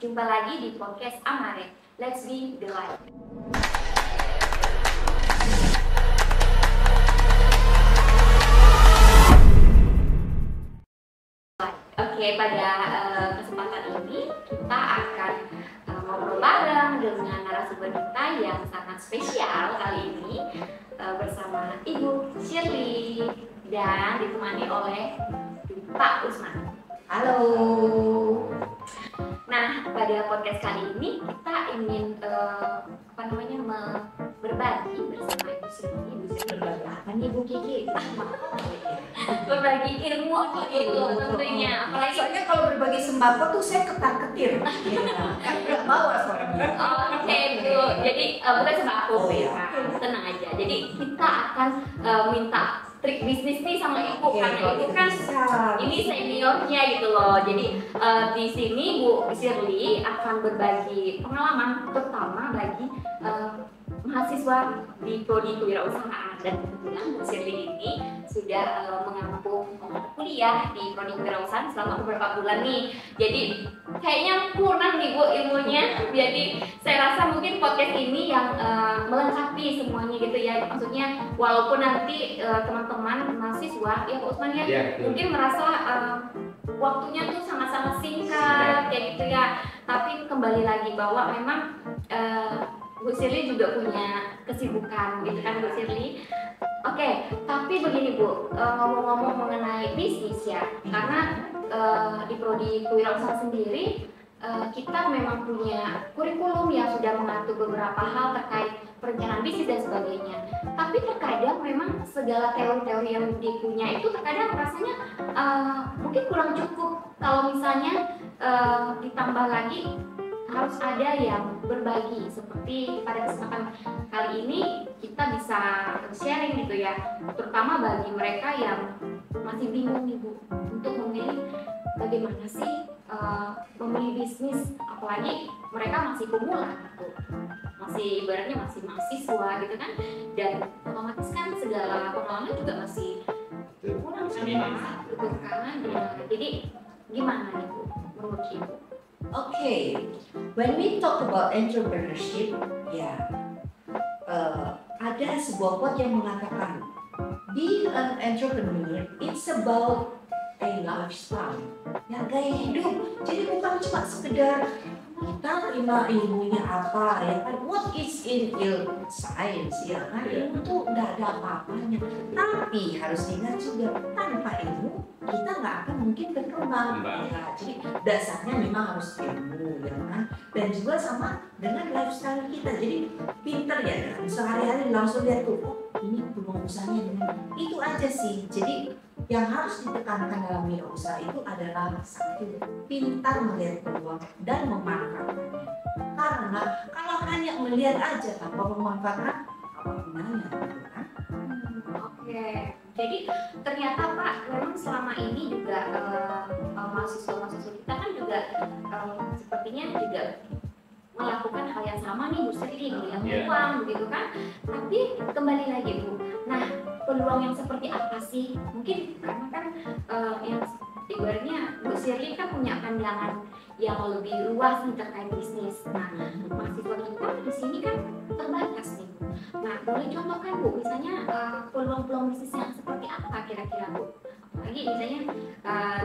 Jumpa lagi di podcast Amare. Let's be the light. Oke, pada kesempatan ini kita akan ngobrol bareng dengan narasumber kita yang sangat spesial kali ini bersama Ibu Shirley dan ditemani oleh Pak Usman. Halo. Nah, pada podcast kali ini kita ingin berbagi bersama Ibu Shirley. Berbagi apa nih Bu Kiki? Berbagi ilmu tentunya. Apalagi Soalnya kalau berbagi sembako tuh saya ketar-ketir. Kan nggak bawa soalnya. Oke, Bu. Jadi bukan sembako, Oh, iya. tenang aja. Jadi kita akan minta trik bisnis nih sama Ibu karena Ibu kan ini seniornya gitu loh. Jadi di sini Bu Shirley akan berbagi pengalaman terutama bagi mahasiswa di prodi kewirausahaan, dan kebetulan Bu Shirley ini sudah mengampu kuliah di prodi kewirausahaan selama beberapa bulan nih. Jadi kayaknya kurang nih Bu ilmunya. Jadi saya rasa mungkin podcast ini yang melengkapi semuanya gitu ya. Maksudnya walaupun nanti teman-teman mahasiswa ya Pak Usman ya, mungkin merasa waktunya tuh sangat-sangat singkat kayak gitu ya. Tapi kembali lagi bahwa memang Bu Shirley juga punya kesibukan gitu kan Bu Shirley. Oke, tapi begini Bu, ngomong-ngomong mengenai bisnis ya, karena di prodi kewirausahaan sendiri kita memang punya kurikulum yang sudah mengatur beberapa hal terkait perencanaan bisnis dan sebagainya. Tapi terkadang memang segala teori-teori yang dipunya itu terkadang rasanya mungkin kurang cukup. Kalau misalnya ditambah lagi harus ada yang berbagi, seperti pada kesempatan kali ini kita bisa sharing gitu ya, terutama bagi mereka yang masih bingung nih Bu untuk memilih bagaimana sih memilih bisnis, apalagi mereka masih pemula gitu, masih ibaratnya masih mahasiswa gitu kan, dan otomatis kan segala pengalaman juga masih kurang sama gitu kan. Jadi gimana nih Bu menurut Ibu? Okay, when we talk about entrepreneurship, ya, ada sebuah quote yang mengatakan, being an entrepreneur, it's about a lifestyle, ya, gaya hidup. Jadi bukan cuma sekedar kita terima ilmunya apa, ya kan? What is in science, ya kan? Ilmu tuh nggak ada apa-apanya. Tapi harus ingat juga, tanpa ilmu kita nggak akan mungkin berkembang. Ya, jadi dasarnya memang harus ilmu, ya kan? Dan juga sama dengan lifestyle kita. Jadi pinter ya, sehari-hari langsung lihat tuh, oh, ini peluang usahanya dengan itu aja sih. Jadi yang harus ditekankan dalam wirausaha itu adalah satu, pintar melihat peluang dan memanfaatkannya. Karena kalau hanya melihat aja tanpa memanfaatkan, apa gunanya, kan? Oke, jadi ternyata Pak, memang selama ini juga mahasiswa-mahasiswa kita kan juga sepertinya juga melakukan hal yang sama nih Bu Shirley, melihat peluang begitu kan. Tapi kembali lagi Bu, nah peluang yang seperti apa sih? Mungkin karena kan yang ibaratnya Bu Shirley kan punya pandangan yang lebih luas nih terkait bisnis. Nah, mahasiswa kita di sini kan terbatas nih. Nah, boleh contohkan Bu, misalnya peluang-peluang bisnis yang seperti apa kira-kira Bu? Apalagi misalnya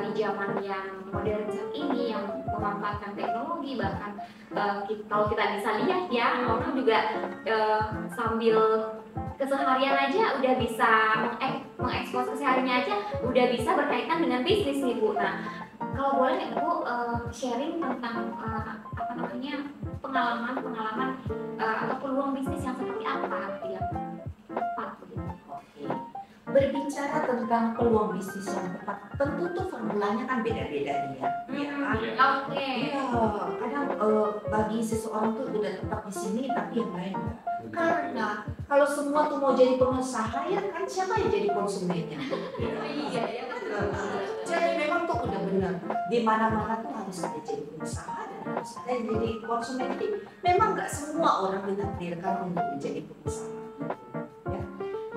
di zaman yang modern saat ini yang memanfaatkan teknologi, bahkan kalau kita bisa lihat ya, orang juga sambil keseharian aja udah bisa mengekspos kesehariannya aja udah bisa berkaitan dengan bisnis nih Bu. Nah, kalau boleh Bu sharing tentang pengalaman atau peluang bisnis yang seperti apa ya Pak? Oke. Berbicara tentang peluang bisnis yang tepat, tentu tuh formulanya kan beda-beda nih ya. Oke. Iya, kadang bagi seseorang tuh udah tetap di sini tapi yang lain enggak. Karena kalau semua tuh mau jadi pengusaha ya kan siapa yang jadi konsumennya? Iya ya kan. Jadi memang tuh udah benar. Di mana-mana tuh harus ada jadi pengusaha dan harus ada yang jadi konsumen. Jadi memang nggak semua orang ditakdirkan untuk menjadi pengusaha. Ya.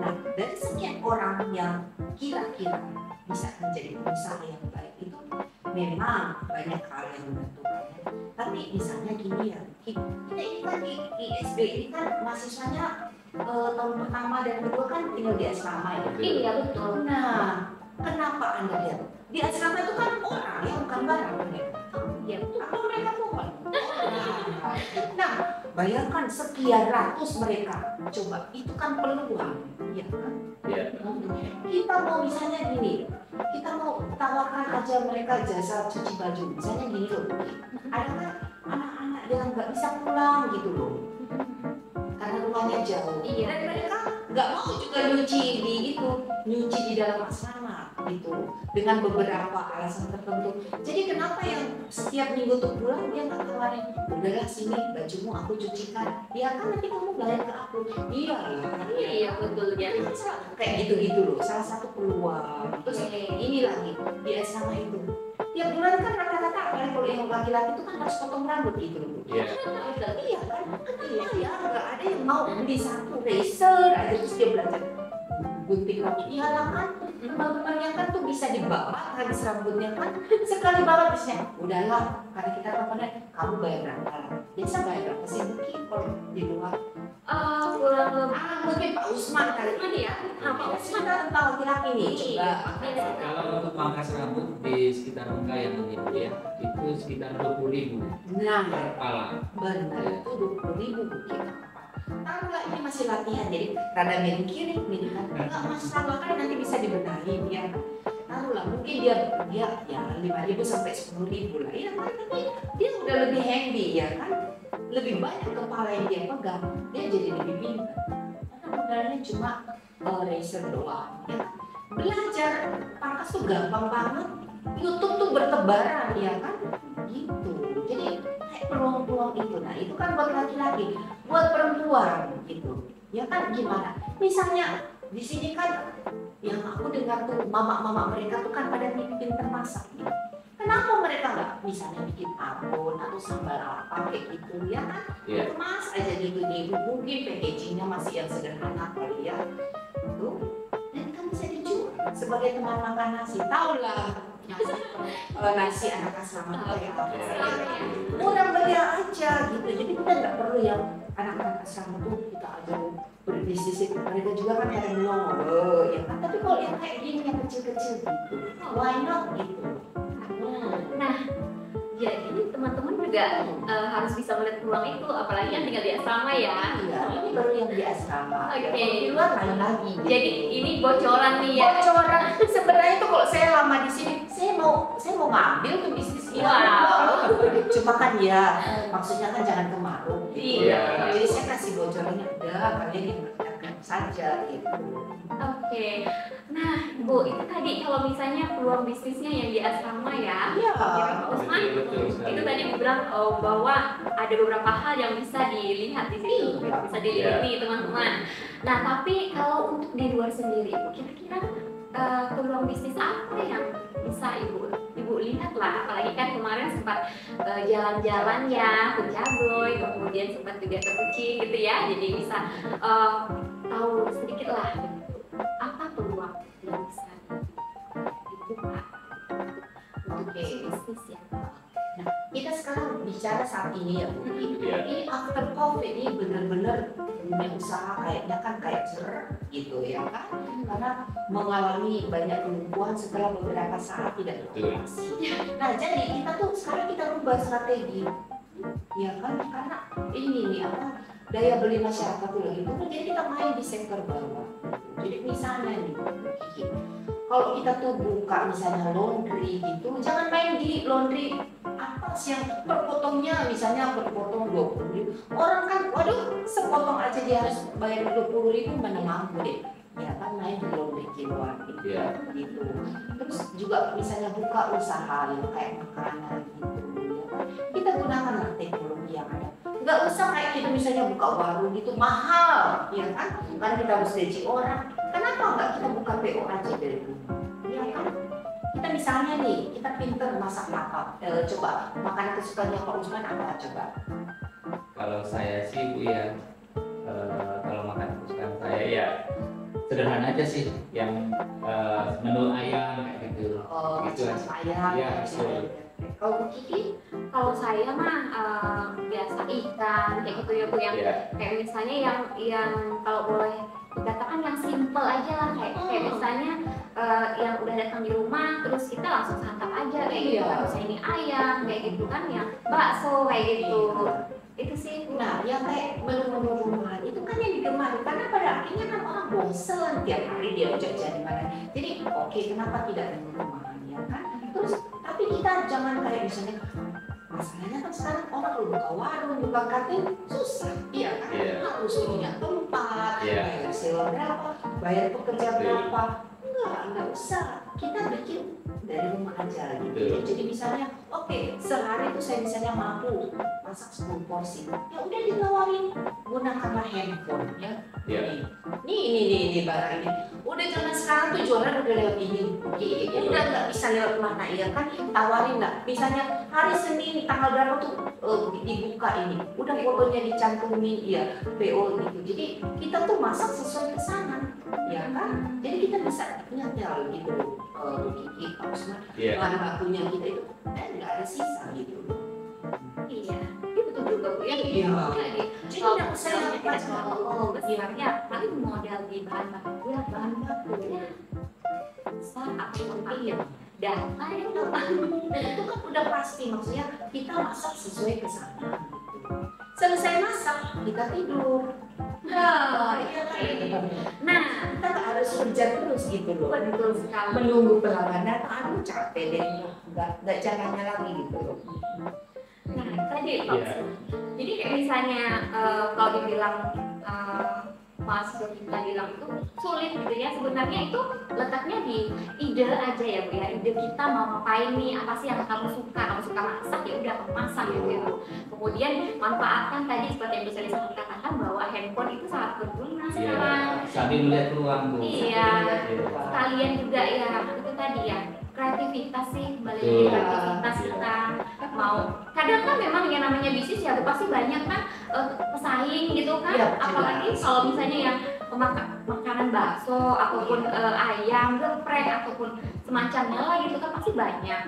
Nah, dari sekian orang yang kira-kira bisa menjadi pengusaha yang baik itu memang banyak hal yang menentukannya. Tapi misalnya gini ya, kita ini kan di ISB ini kan mahasiswanya tahun pertama dan kedua kan tinggal di asrama ya. Iya betul. Nah, kenapa Anda lihat? Di asrama itu kan orang yang bukan barang ya. Iya betul. Apa mereka mohon? Nah, bayangkan sekian ratus mereka. Coba, itu kan peluang. Ya kan? Iya. Kita mau misalnya gini, kita mau tawarkan aja mereka jasa cuci baju. Misalnya gini loh, ada kan anak-anak yang nggak bisa pulang gitu loh. Karena rumahnya jauh. Iya. Dan mereka nggak mau juga nyuci di dalam asrama gitu dengan beberapa alasan tertentu. Jadi kenapa yang setiap minggu tuh pulang dia nggak tawarin, udahlah sini bajumu aku cucikan, ya kan nanti kamu bayar ke aku. Iya Iya betul ya. kayak gitu loh, salah satu peluang. Terus ini lagi di asrama itu tiap bulan kan rata-rata apalagi kalau yang laki-laki itu kan harus potong rambut gitu loh. Iya. Iya kan, kenapa ya nggak ada yang mau beli satu razor aja terus dia belajar gunting rambut. Iya lah kan, teman-temannya kan tuh bisa dibabat habis rambutnya kan sekali babat biasanya udahlah karena kita temenan kamu bayar berapa? Biasa bayar berapa sih mungkin kalau di luar? Kurang lebih. Mungkin Pak Usman kali Mana ya? Pak Usman kan tentang laki-laki nih. Coba. Kalau untuk pangkas rambut di sekitar Bengkayang itu ya, itu sekitar 20.000 Nah, per kepala. benar itu 20.000 mungkin. Taruhlah ini masih latihan jadi rada miring kiri, miring kanan. Enggak masalah kan nanti bisa dibenahi ya. Taruhlah mungkin dia ya 5.000 sampai 10.000 lah. Ya kan tapi dia udah lebih handy ya kan. Lebih banyak kepala yang dia pegang, dia jadi lebih pintar. Karena modalnya cuma razor doang ya kan. Belajar pangkas tuh gampang banget. YouTube tuh bertebaran ya kan. Gitu. Jadi kayak peluang-peluang itu. Nah, itu kan buat laki-laki, buat perempuan gitu. Ya kan gimana? Misalnya di sini kan yang aku dengar tuh mama-mama mereka tuh kan pada pintar masak gitu. Kenapa mereka nggak misalnya bikin abon atau sambal apa kayak gitu ya kan? Iya. Mas aja gitu nih, mungkin packagingnya masih yang sederhana kali ya. Tuh, dan kan bisa dijual sebagai teman makan nasi. Tahu lah nasi anak asrama kayak apa. Murah meriah aja gitu. Jadi kita nggak perlu yang anak-anak asrama tuh kita aja berbisnis. Mereka juga kan ada melongo, ya kan. Tapi kalau yang kayak gini yang kecil-kecil gitu, why not gitu. Nah, jadi teman-teman juga harus bisa melihat peluang itu, apalagi yang tinggal di asrama ya. Iya, ini baru yang di asrama. Oke. Ya, kalau di luar lain lagi. Gitu. Jadi ini bocoran nih ya. Bocoran. Sebenarnya tuh kalau saya lama di sini, saya mau ngambil tuh bisnis ini. Wow. Cuma kan ya, maksudnya kan jangan kemaruk. Gitu. Iya. Jadi saya kasih bocorannya udah, kalian diperhatikan saja gitu. Oke. Nah, Bu, itu tadi kalau misalnya peluang bisnisnya yang di asrama ya. Iya. Pak Usman, Betul sekali. itu tadi bilang bahwa ada beberapa hal yang bisa dilihat di situ, Iya. bisa dilihat nih teman-teman. Nah, tapi kalau untuk di luar sendiri, kira-kira peluang bisnis apa yang bisa ibu lihat lah, apalagi kan kemarin sempat jalan-jalan ya ke Jagoy, kemudian sempat juga ke Kucing gitu ya, jadi bisa tahu sedikit lah apa peluang yang bisa dibuka untuk bisnis ya. Nah, kita sekarang bicara saat ini ya, Bu. Iya. Ini after COVID ini benar-benar dunia usaha kayaknya kan kayak gitu ya kan, karena mengalami banyak kelumpuhan setelah beberapa saat tidak beroperasi. Nah, jadi kita tuh sekarang kita rubah strategi, ya kan, karena ini nih apa daya beli masyarakat tuh lagi turun, jadi kita main di sektor bawah. Jadi misalnya nih, Kiki, kalau kita tuh buka misalnya laundry gitu, jangan main di laundry atas yang perpotongnya misalnya perpotong 20.000. Orang kan, waduh, sepotong aja dia harus bayar 20.000, mana mampu deh. Ya kan main di laundry kiloan gitu. Iya. Gitu. Terus juga misalnya buka usaha yang kayak makanan gitu. Ya kan? Kita gunakan teknologi yang ada. Nggak usah kayak kita misalnya buka warung gitu mahal, ya kan? Karena kita harus gaji orang. Kenapa nggak kita buka PO aja dari rumah? Ya kan? Kita misalnya nih, kita pinter masak apa? Coba makanan kesukaannya Pak Usman apa coba? Kalau saya sih Bu ya, kalau makan kesukaan saya ya sederhana aja sih, yang menu ayam kayak gitu. Macam ayam. Iya, betul. Kalau Bu Kiki? Kalau saya mah biasa ikan kayak gitu ya Bu, yang kayak misalnya yang kalau boleh dikatakan yang simple aja lah, kayak misalnya yang udah datang di rumah terus kita langsung santap aja kayak gitu kan, misalnya ini ayam kayak gitu kan, yang bakso kayak gitu. Itu sih. Nah, yang kayak menu-menu rumahan itu kan yang digemari, karena pada akhirnya kan orang bosan tiap hari dia jajan di mana. Jadi oke, kenapa tidak menu rumahan ya kan? Terus tapi kita jangan kayak misalnya, masalahnya kan sekarang orang kalau buka warung, buka kantin susah, iya kan? Harus punya tempat, bayar sewa berapa, bayar pekerja berapa. Enggak usah. Kita bikin dari rumah aja gitu. Jadi misalnya, oke, sehari itu saya misalnya mampu masak 10 porsi. Ya udah ditawarin, gunakanlah handphone ya. Ini barang ini. Udah zaman sekarang tuh jualan udah lewat ini. Udah nggak bisa lewat mana ya kan? Tawarin lah. Misalnya hari Senin tanggal berapa tuh dibuka ini. Udah fotonya dicantumin ya, PO gitu. Jadi kita tuh masak sesuai pesanan, ya kan? Jadi kita bisa nyetel gitu. Kiki, bahan bakunya kita itu nggak ada sisa gitu. Iya, itu betul juga Bu ya. Jadi tidak usah besarnya paling modal di bahan baku ya, bahan baku ya. Apapun data itu kan udah pasti, maksudnya kita masak sesuai pesanan. Selesai masak kita tidur. Nah, kita nggak harus kerja terus gitu loh. Betul sekali. Menunggu pelanggan datang, aduh capek deh, nggak caranya lagi gitu loh. Nah, tadi jadi kayak misalnya kalau dibilang mahasiswa kita bilang itu sulit gitu ya, sebenarnya itu letaknya di ide aja ya Bu ya, ide kita mau ngapain nih, apa sih yang kamu suka masak ya udah kamu masak gitu ya. Kemudian manfaatkan tadi seperti yang bisa katakan bahwa handphone itu sangat berguna sekarang. Sambil melihat peluang Bu. Iya, kalian juga ya itu tadi ya, kreativitas sih, balik lagi kreativitas kita mau. Kadang kan memang yang namanya bisnis ya pasti banyak kan pesaing gitu kan, apalagi kalau misalnya yang makanan bakso ataupun ayam geprek ataupun semacamnya lah gitu kan pasti banyak.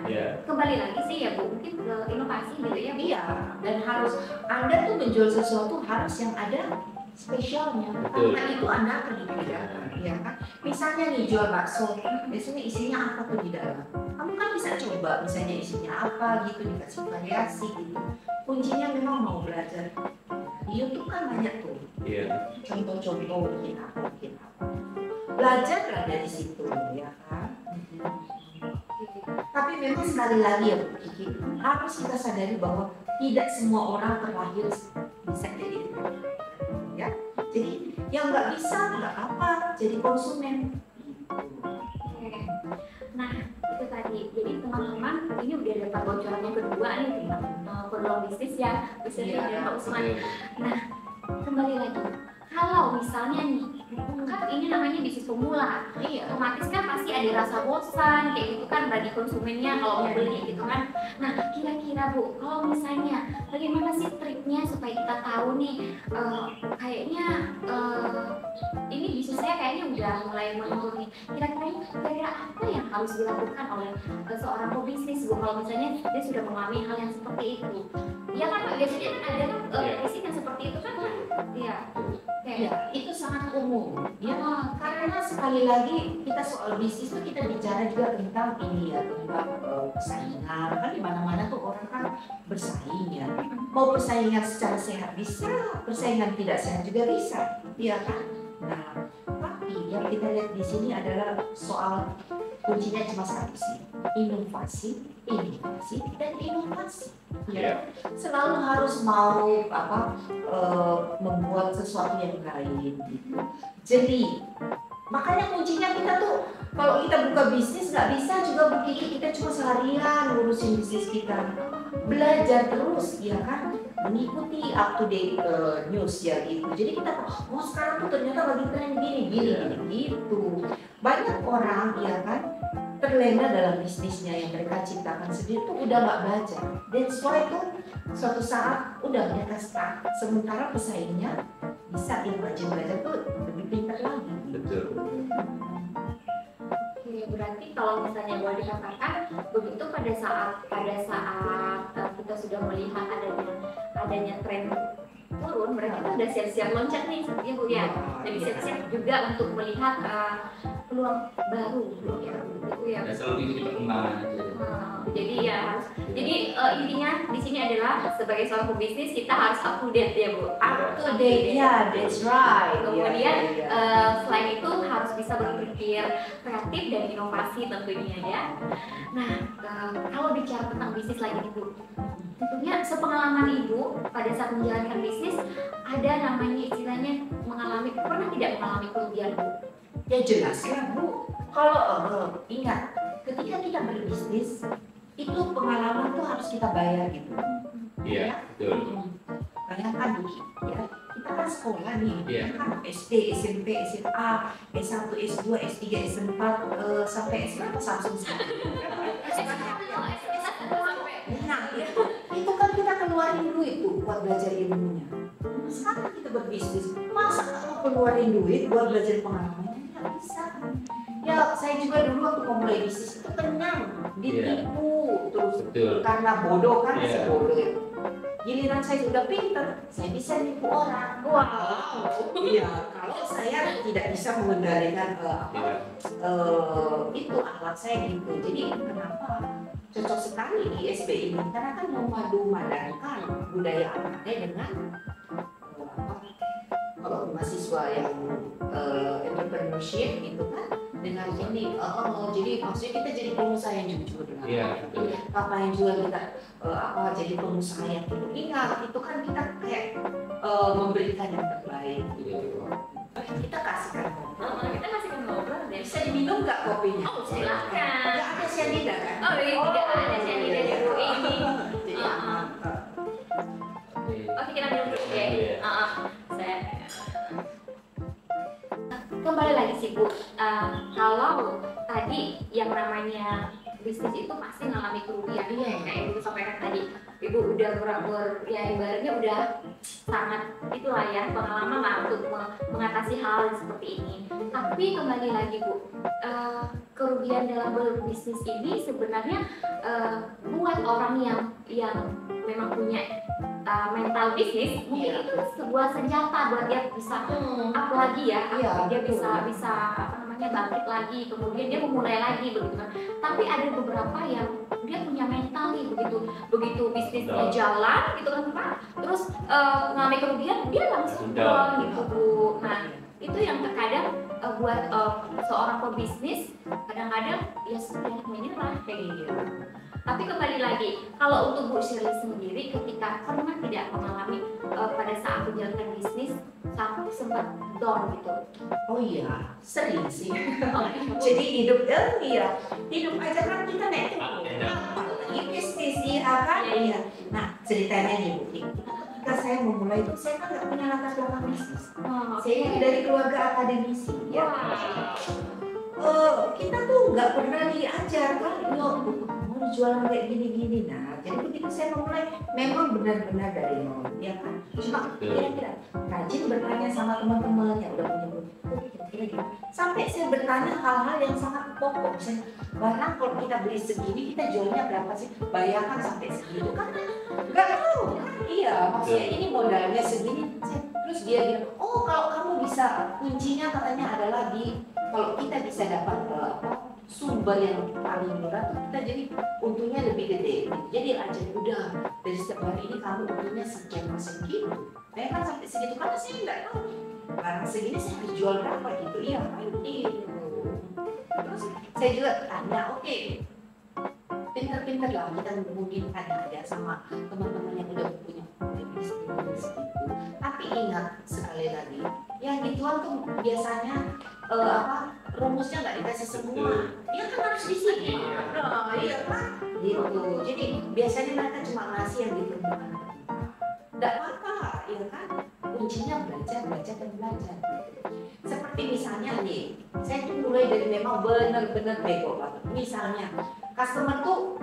Kembali lagi sih ya Bu, mungkin ke inovasi gitu ya. Iya, dan harus Anda tuh menjual sesuatu harus yang ada spesialnya, karena itu Anda akan dibedakan, ya kan? Misalnya nih jual bakso, biasanya isinya apa tuh di dalam? Kamu kan bisa coba, misalnya isinya apa gitu, dikasih variasi gitu. Kuncinya memang mau belajar. Di YouTube kan banyak tuh, contoh-contoh bikin apa. Belajar ada di situ, ya kan? Tapi memang sekali lagi ya Bu Kiki, harus kita sadari bahwa tidak semua orang terlahir bisa jadi ya. Jadi yang nggak bisa nggak apa, jadi konsumen. Nah itu tadi, jadi teman-teman ini udah dapat bocoran yang kedua nih tentang peluang bisnis ya, bisa dari Pak Usman. Nah kembali lagi, kalau misalnya nih kan ini namanya bisnis pemula, otomatis kan pasti ada rasa bosan kayak gitu kan bagi konsumennya kalau mau beli gitu kan. Nah kira-kira Bu, kalau misalnya bagaimana sih triknya supaya kita tahu nih kayaknya ini bisnis saya kayaknya udah mulai menurun nih, kira-kira apa yang harus dilakukan oleh seorang pebisnis Bu kalau misalnya dia sudah mengalami hal yang seperti itu? Ya kan biasanya ada bisnis yang seperti itu kan? Ya, itu sangat umum. Ya, karena sekali lagi kita soal bisnis itu kita bicara juga tentang ini ya, tentang persaingan. Kan di mana-mana tuh orang kan bersaing ya. Mau persaingan secara sehat bisa, persaingan tidak sehat juga bisa, ya kan? Nah, tapi yang kita lihat di sini adalah soal kuncinya cuma satu sih, inovasi, dan inovasi. Ya, selalu harus mau membuat sesuatu yang lain gitu. Jadi makanya kuncinya kita tuh kalau kita buka bisnis nggak bisa juga begitu kita cuma seharian ngurusin bisnis kita, belajar terus ya kan, mengikuti up to date news ya gitu. Jadi kita sekarang tuh ternyata lagi tren gini gitu. Banyak orang ya kan terlena dalam bisnisnya yang mereka ciptakan sendiri tuh udah nggak belajar. That's why tuh suatu saat udah mereka stuck. Sementara pesaingnya bisa yang rajin belajar tuh lebih pintar lagi. Betul. Berarti kalau misalnya boleh dikatakan begitu pada saat kita sudah melihat adanya tren turun, mereka kan udah siap-siap loncat nih seperti Bu ya. Jadi siap-siap juga untuk melihat peluang baru gitu ya. Ya selalu ikuti perkembangan aja. Jadi ya harus. Jadi intinya di sini adalah sebagai seorang pebisnis kita harus up to date ya Bu. Up to date, ya, that's right. Kemudian selain itu harus bisa berpikir kreatif dan inovasi tentunya ya. Nah kalau bicara tentang bisnis lagi nih Bu, tentunya sepengalaman Ibu pada saat menjalankan bisnis ada namanya istilahnya pernah tidak mengalami kerugian Bu? Ya jelas ya Bu. Kalau ingat, ketika kita berbisnis itu pengalaman tuh harus kita bayar gitu. Iya, betul. Bayangkan Bu, ya kita kan sekolah nih, Iya. kan SD, SMP, SMA, S1, S2, S3, S4 sampai S5 Samsung Nah, itu kan kita keluarin duit tuh buat belajar ilmunya. Sekarang kita berbisnis, masa kamu keluarin duit buat belajar pengalamannya? Nggak bisa. Ya, saya juga dulu waktu mau mulai bisnis itu tenang, ditipu terus karena bodoh kan, si bodoh itu. Giliran saya sudah pinter, saya bisa nipu orang. Wow. Iya, kalau saya tidak bisa mengendalikan itu akhlak saya gitu. Jadi kenapa cocok sekali di SB ini? Karena kan memadupadankan budaya anaknya dengan kalau mahasiswa yang entrepreneurship gitu kan, dengan ini. Jadi maksudnya kita jadi pengusaha yang jujur dengan apa yang juga kita jadi pengusaha yang itu. Ingat, itu kan kita kayak memberikan yang terbaik gitu. Kita kasihkan ngobrol. Bisa diminum nggak kopinya? Oh silakan. Nggak ada cyanida kan? Oh iya, tidak ada cyanida di Bu ini. Jadi aman. Oke, kita minum dulu ya. Saya kembali lagi sih Bu. Kalau tadi yang namanya bisnis itu pasti mengalami kerugian, kayak Ibu sampaikan tadi. Ibu udah ya ibaratnya udah sangat itulah ya pengalaman lah untuk mengatasi hal seperti ini. Tapi kembali lagi Bu, kerugian dalam berbisnis ini sebenarnya buat orang yang memang punya mental bisnis, mungkin itu sebuah senjata buat dia bisa up lagi ya, dia bisa apa namanya bangkit lagi, kemudian dia memulai lagi begitu kan. Tapi ada beberapa yang dia punya mental nih begitu bisnisnya jalan gitu kan Pak, terus mengalami kerugian dia langsung down gitu Bu. Nah itu yang terkadang buat seorang pebisnis kadang-kadang ya sudah menyerah kayak gitu. Tapi kembali lagi, kalau untuk Bu Shirley sendiri ketika pernah tidak mengalami pada saat menjalankan bisnis sampai sempat down gitu? Oh iya, sering sih. Jadi hidup aja kan kita naik apalagi bisnis ya kan? Iya. Nah ceritanya nih Bu, ketika saya memulai itu saya kan nggak punya latar belakang bisnis. Saya dari keluarga akademisi ya. Kita tuh nggak pernah diajar kan, jualan kayak gini-gini. Nah, jadi begitu saya memulai memang benar-benar dari nol, ya kan? Cuma kira-kira rajin bertanya sama teman-teman yang udah punya produk, kira-kira gimana? Sampai saya bertanya hal-hal yang sangat pokok. Misalnya, barang kalau kita beli segini, kita jualnya berapa sih? Bayarkan sampai segitu kan? Nggak tahu kan? Iya, maksudnya ini modalnya segini. Terus dia bilang, oh kalau kamu bisa, kuncinya katanya adalah kalau kita bisa dapat sumber yang paling murah, kita jadi untungnya lebih gede. Jadi aja udah dari setiap hari ini kamu untungnya sekian persen gitu. Saya kan sampai segitu karena saya nggak tahu barang segini saya harus jual berapa gitu. Iya kan gitu. Terus saya juga tanya, oke, pinter-pinter lah kita mungkin ada sama teman-teman yang udah punya bisnis gitu. Tapi ingat sekali lagi, yang gituan tuh biasanya rumusnya nggak dikasih semua, ya kan harus di sini. Iya kan, gitu. Jadi biasanya mereka cuma ngasih yang di permukaan. Nggak apa-apa, ya kan. Kuncinya belajar dan belajar. Seperti misalnya nih, saya tuh mulai dari memang benar-benar bego banget. Misalnya, customer tuh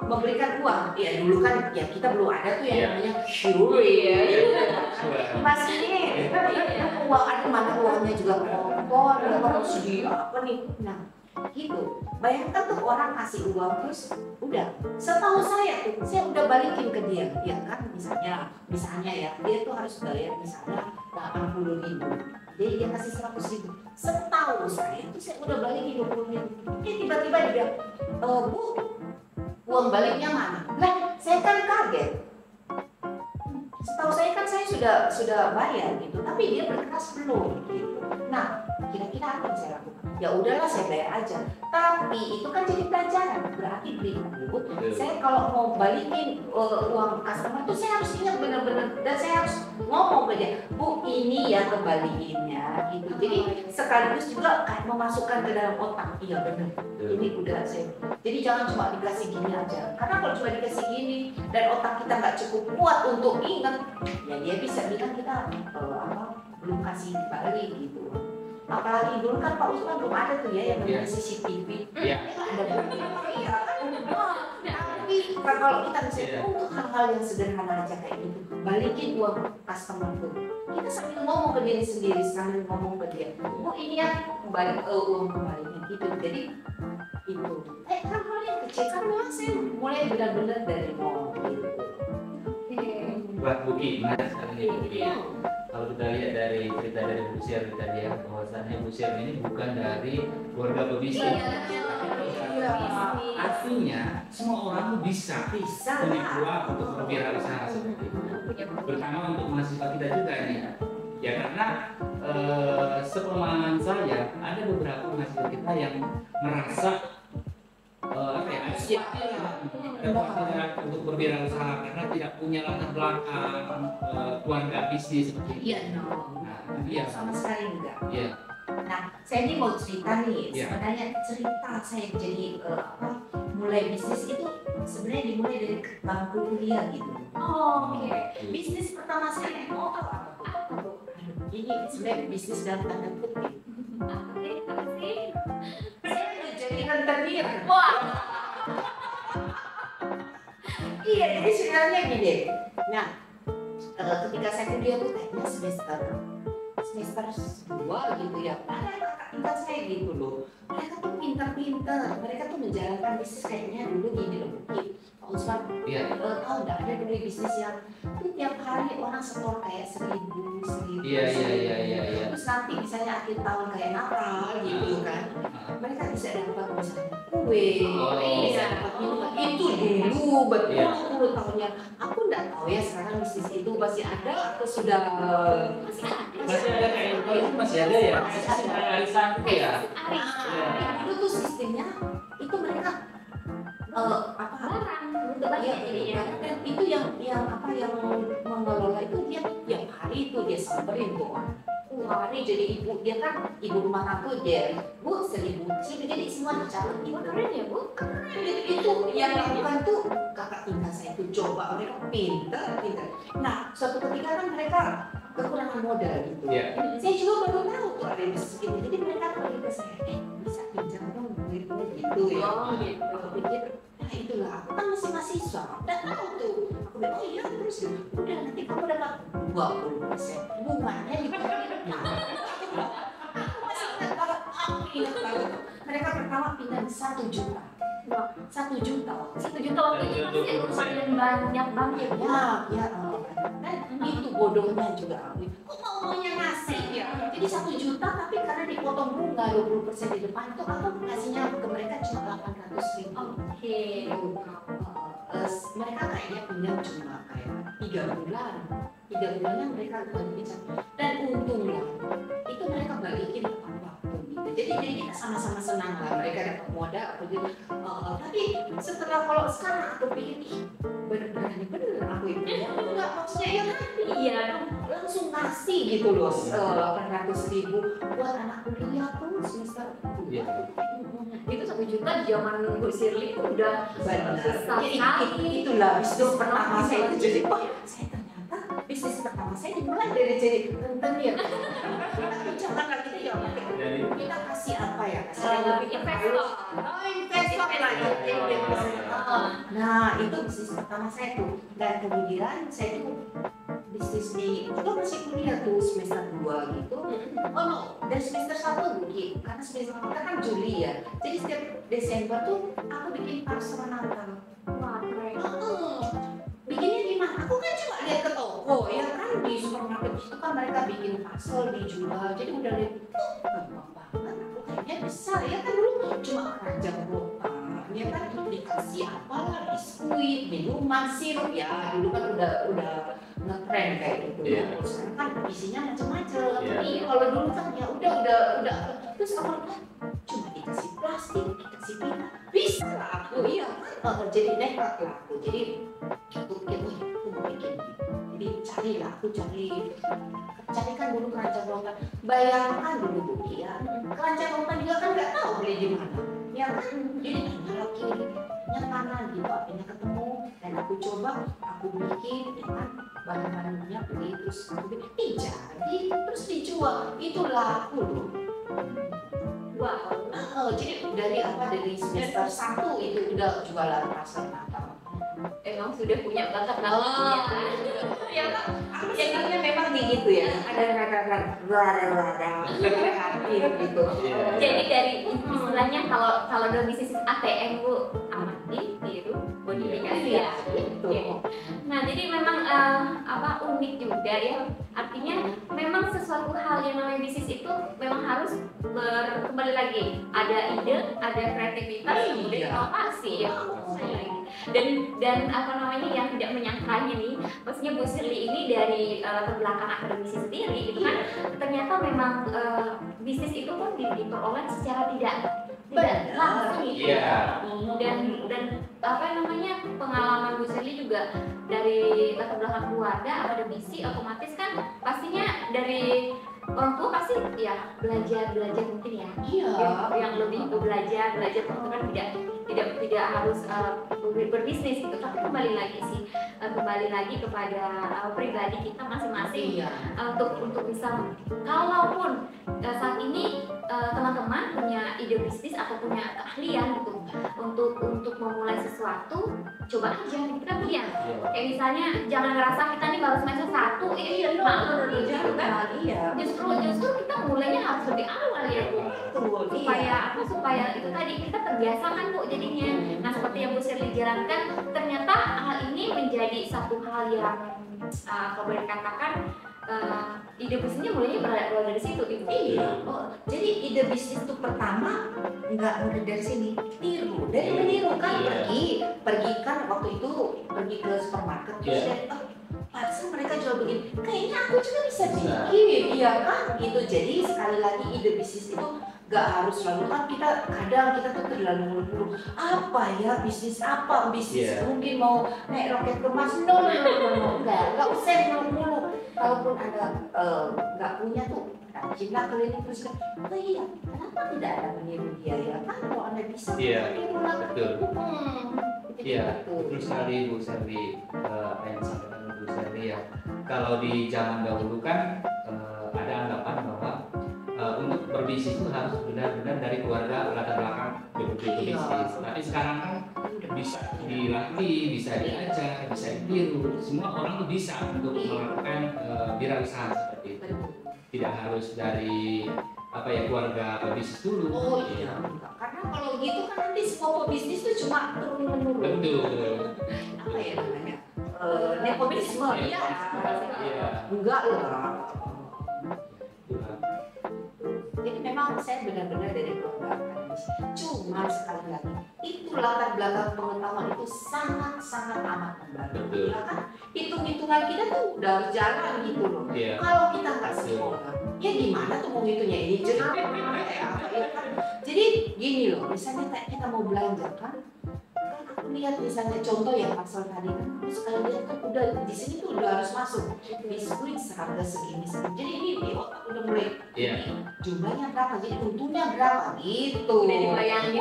memberikan uang. Ya dulu kan, ya kita belum ada tuh yang namanya sure ya. Pas ini, uang ada mana uangnya juga kotor, harus di apa nih? Nah, gitu. Bayangkan tuh orang kasih uang terus udah, setahu saya tuh saya udah balikin ke dia, ya kan, misalnya ya dia tuh harus bayar misalnya 80.000, jadi dia kasih 100.000, setahu saya tuh saya udah balikin 20.000. Tiba-tiba dia bilang, Bu, uang baliknya mana? Lah saya kan kaget, setahu saya kan saya sudah bayar gitu, tapi dia berkeras belum gitu. Nah, kira-kira apa yang saya lakukan? Ya udahlah saya bayar aja. Tapi itu kan jadi pelajaran. Berarti berikut saya kalau mau balikin uang customer tuh saya harus ingat benar-benar, dan saya harus ngomong ke dia, Bu ini ya kembaliinnya gitu. Jadi sekaligus juga kayak memasukkan ke dalam otak, iya benar. Ini udah saya. Jadi jangan cuma dikasih gini aja. Karena kalau cuma dikasih gini dan otak kita nggak cukup kuat untuk ingat, ya dia bisa bilang kita belum kasih balik gitu. Apalagi dulu kan Pak Usman belum ada tuh ya yang namanya CCTV. Iya. Ada bukti. Iya kan. Tapi kalau kita misalnya untuk hal-hal yang sederhana aja kayak gitu, balikin uang customer tuh. Kita sambil ngomong ke diri sendiri, sambil ngomong ke dia, Bu ini ya balik uang kembalinya gitu. Jadi itu. Hal-hal yang kecil kan memang saya mulai benar-benar dari nol gitu. Buat Buki, menarik sekali nih Buki. Kalau kita lihat dari cerita dari Bu Sir tadi ya, bahwasannya Bu Sir ini bukan dari keluarga pebisnis. Artinya semua orang tuh bisa punya peluang untuk berwirausaha seperti itu. Terutama untuk mahasiswa kita juga nih. Ya karena sepemahaman saya ada beberapa mahasiswa kita yang merasa untuk berwirausaha karena tidak punya latar belakang keluarga bisnis seperti itu. Iya, Iya. sama sekali enggak. Iya. Nah, saya ini mau cerita nih. Iya. Sebenarnya cerita saya jadi mulai bisnis itu sebenarnya dimulai dari bangku kuliah gitu. Oke. Bisnis pertama saya mau tahu apa tuh? Ini sebenarnya bisnis dalam tanda kutip. Apa sih? Saya udah jadi rentenir. Wah. Iya, jadi sebenarnya gini. Nah, ketika saya kuliah tuh kayaknya semester 2 gitu ya. Ada kakak tingkat saya gitu loh. Mereka tuh pintar-pintar. Mereka tuh menjalankan bisnis kayaknya dulu gini loh. Pak Usman, tahu nggak ada dulu bisnis yang tuh tiap hari orang setor kayak 1.000. Iya. Terus nanti misalnya akhir tahun kayak Natal gitu kan. Mereka bisa dapat misalnya kue, bisa dapat minuman. Itu dulu berpuluh-puluh tahunnya. Aku nggak tahu ya sekarang bisnis itu masih ada atau sudah Masih ada kayak itu masih ada ya. Masih ada arisan ya. Itu tuh sistemnya itu mereka Barang untuk banyak jadinya. dan itu yang mengelola itu dia tiap hari itu dia samperin tuh orang. Hari jadi ibu, dia kan ibu rumah tangga dia, Bu 1.000 jadi semua dicatat. Keren ya Bu? Itu yang lakukan tuh kakak tingkat saya itu coba, mereka pintar. Nah suatu ketika kan mereka kekurangan modal gitu. Saya juga baru tahu tuh ada bisnis gitu, jadi mereka pergi ke saya, bisa pinjam dong duit gitu ya. Aku pikir, nah itulah aku kan masih mahasiswa, udah tahu tuh. Aku bilang, oh iya terus udah nanti kamu dapat 20% bunganya dibayar. Aku masih ingat banget, aku ingat banget. Mereka pertama pinjam 1 juta. 1 juta. 1 juta waktu itu masih lumayan banyak banget Ya, dan itu bodohnya juga aku. Kok maunya ngasih ya? Jadi 1 juta tapi karena dipotong bunga 20% di depan itu aku ngasihnya ke mereka cuma 800.000. Oke. Mereka kayaknya pinjam cuma kayak 3 bulan. 3 bulannya mereka balikin dan untunglah itu mereka balikin tepat waktu gitu. Jadi kita sama-sama senang lah, mereka dapat modal atau gitu. Tapi setelah kalau sekarang aku pikir bener aku itu ya enggak maksudnya ya nanti Iya. langsung kasih gitu loh 800.000 buat anak kuliah tuh semester. Itu 1 juta di zaman Bu Shirley itu udah besar sekali. Itulah bisnis pertama saya itu. Jadi saya ternyata bisnis pertama saya dimulai dari jadi rentenir. Tapi jangan gitu ya. Kita kasih apa ya? Investor. Investor lagi. Nah itu bisnis pertama saya tuh. Dan kemudian saya tuh bisnis di juga masih kuliah tuh semester 2 gitu. Oh no, dari semester 1 Bu, karena semester kita kan Juli ya. Jadi setiap Desember tuh aku bikin parcel Natal. Wah, keren. Bikinnya gimana? Aku kan cuma lihat ke toko ya kan, di supermarket itu kan mereka bikin parcel dijual. Jadi udah lihat gampang banget. Aku kayaknya bisa ya kan, dulu cuma keranjang rotan ya kan, dikasih apa, biskuit, minuman, sirup ya dulu kan udah ngetren kayak gitu ya. Sekarang kan isinya macam-macam. Tapi kalau dulu kan ya udah terus aku cuma dikasih plastik, dikasih pita, bisa lah aku iya. Jadi nekat lah aku. Jadi aku pikir, wah aku mau bikin gitu. Jadi cari kan dulu keranjang rotan. Bayangkan dulu Bu ya, keranjang rotan juga kan nggak tahu beli di mana. Ya kan, jadi tanya lagi, yang kanan gitu, akhirnya ketemu dan aku coba, aku bikin, ya kan, bahan-bahannya beli terus aku bikin, jadi terus dijual, itu laku loh. Wow. Jadi dari semester 1 itu udah jualan parcel Natal. Emang sudah punya bakat Ya kan, aku ingatnya memang gitu ya, ada rada kreatif gitu. Jadi dari istilahnya kalau dalam bisnis ATM Bu, amati, tiru, modifikasi ya. Gitu. Nah jadi memang unik juga ya. Artinya memang sesuatu hal yang namanya bisnis itu memang harus kembali lagi ada ide, ada kreativitas, kemudian inovasi ya. Dan apa namanya yang tidak menyangkanya nih, maksudnya Bu Shirley ini dari latar belakang akademisi sendiri gitu kan, ternyata memang bisnis itu kan diperoleh secara tidak langsung gitu. Dan apa namanya pengalaman Bu Shirley juga dari latar belakang keluarga akademisi, otomatis kan pastinya dari orang tua pasti ya belajar mungkin ya. Yang lebih ke belajar tentu kan tidak harus berbisnis gitu, tapi kembali lagi kepada pribadi kita masing-masing untuk bisa, kalaupun saat ini teman-teman punya ide bisnis atau punya keahlian gitu untuk memulai sesuatu, coba aja kita pilihan. Kayak misalnya jangan ngerasa kita nih baru semester 1 malu gitu kan. Justru kita mulainya harus lebih awal ya Bu. Supaya itu tadi kita terbiasa kan Bu jadinya. Nah seperti yang Bu Shirley jalankan, ternyata hal ini menjadi satu hal yang kalau boleh dikatakan ide bisnisnya mulainya berawal dari situ. Jadi ide bisnis itu pertama nggak mulai dari sini, meniru kan, pergi kan waktu itu pergi ke supermarket terus lihat parcel mereka jual begini, kayaknya aku juga bisa bikin, iya kan gitu. Jadi sekali lagi ide bisnis itu gak harus selalu kan kadang kita tuh terlalu mulu-mulu apa ya bisnis mungkin mau naik roket ke Mars, nggak usah mulu. Kalaupun ada nggak punya tuh Cina keliling terus kan, kenapa tidak ada meniru dia ya kan, kalau Anda bisa meniru lah. Betul sekali Bu Shirley, apa yang disampaikan Bu Shirley ya. Kalau di zaman dahulu kan ada anggapan bahwa untuk berbisnis itu harus benar-benar dari keluarga latar belakang bisnis. Tapi sekarang kan bisa dilatih, bisa diajar, bisa ditiru. Semua orang tuh bisa untuk melakukan wirausaha seperti itu. Tidak harus dari keluarga bisnis dulu. Karena kalau gitu kan nanti semua bisnis itu cuma turun-menurun. Betul. Apa ya namanya? Nepotisme. Enggak lah. Jadi memang saya benar-benar dari keluarga akademis. Cuma sekali lagi, itu latar belakang pengetahuan itu sangat amat membantu. Ya kan? Hitung-hitungan kita tuh udah harus jalan gitu loh. Kalau kita nggak sekolah, ya gimana tuh mau ngitungnya ini jernih ya kan? Jadi gini loh, misalnya kayak kita mau belanja kan aku lihat misalnya contoh ya parcel tadi kan, aku sekali lihat kan udah di sini tuh udah harus masuk biskuit seharga segini. Jadi ini di otak udah mulai jumlahnya berapa, jadi untungnya berapa gitu. Udah dibayangin.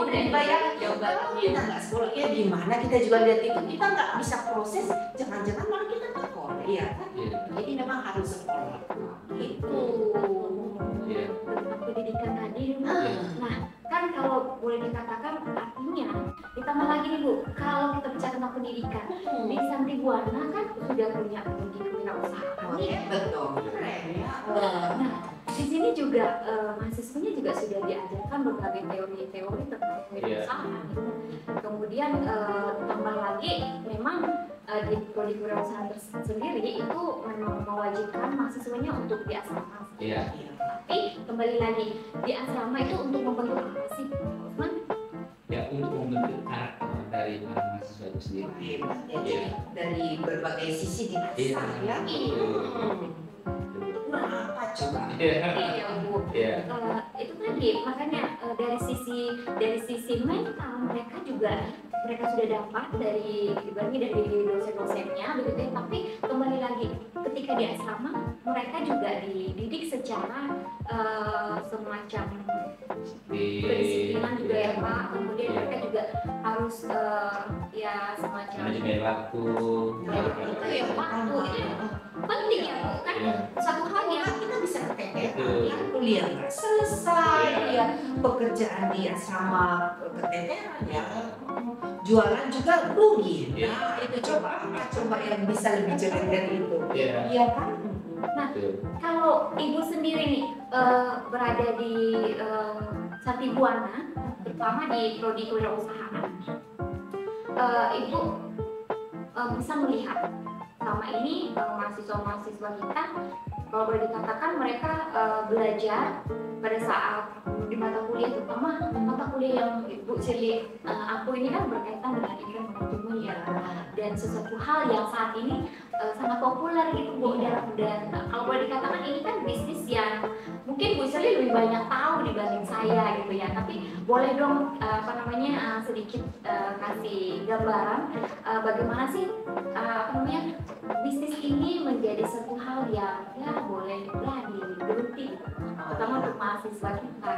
Kalau kita nggak sekolah, ya gimana kita juga lihat itu, kita nggak bisa proses, jangan-jangan malah kita nggak sekolah ya kan. Jadi memang harus sekolah gitu. Tentang pendidikan tadi, nah kan kalau boleh dikatakan artinya ditambah lagi nih Bu, kalau kita bicara tentang pendidikan di Santi Buana kan udah punya prodi kewirausahaan nih. Betul, keren ya. Nah, di sini juga mahasiswanya juga sudah diajarkan berbagai teori-teori tentang kewirausahaan. Kemudian tambah lagi memang di prodi kewirausahaan sendiri itu memang mewajibkan mahasiswanya untuk di asrama. Iya. Tapi kembali lagi di asrama itu untuk membentuk apa sih, Osman? Ya, untuk membentuk karakter dari mahasiswa itu sendiri. Hebat ya, jadi dari berbagai sisi diasah ya. Kurang apa coba? Iya, Bu. Iya. Itu tadi makanya dari sisi mental mereka sudah dapat dari dosen-dosennya begitu ya. Tapi kembali lagi ketika di asrama mereka juga dididik secara semacam kedisiplinan juga ya Pak. Kemudian mereka juga harus ya semacam Manajemen waktu. itu ya waktu itu penting ya Bu kan. Satu hal yang Kita bisa keteteran, ya, kuliah nggak selesai, ya pekerjaan di asrama keteteran ya, jualan juga rugi. Nah itu coba yang bisa lebih jelek dari itu. Iya kan? Nah, kalau Ibu sendiri nih berada di Satibuana, terutama di prodi kewirausahaan, Ibu bisa melihat selama ini mahasiswa-mahasiswa kita, kalau boleh dikatakan mereka belajar pada saat di mata kuliah, terutama mata kuliah yang Ibu Shirley aku ini kan berkaitan dengan event manajemen ya, dan sesuatu hal yang saat ini sangat populer gitu Bu, dan kalau boleh dikatakan ini kan bisnis yang mungkin Bu Shirley lebih banyak tahu dibanding saya gitu ya, tapi boleh dong sedikit kasih gambaran bagaimana sih bisnis ini menjadi satu hal yang ya boleh digeluti terutama untuk mahasiswa kita.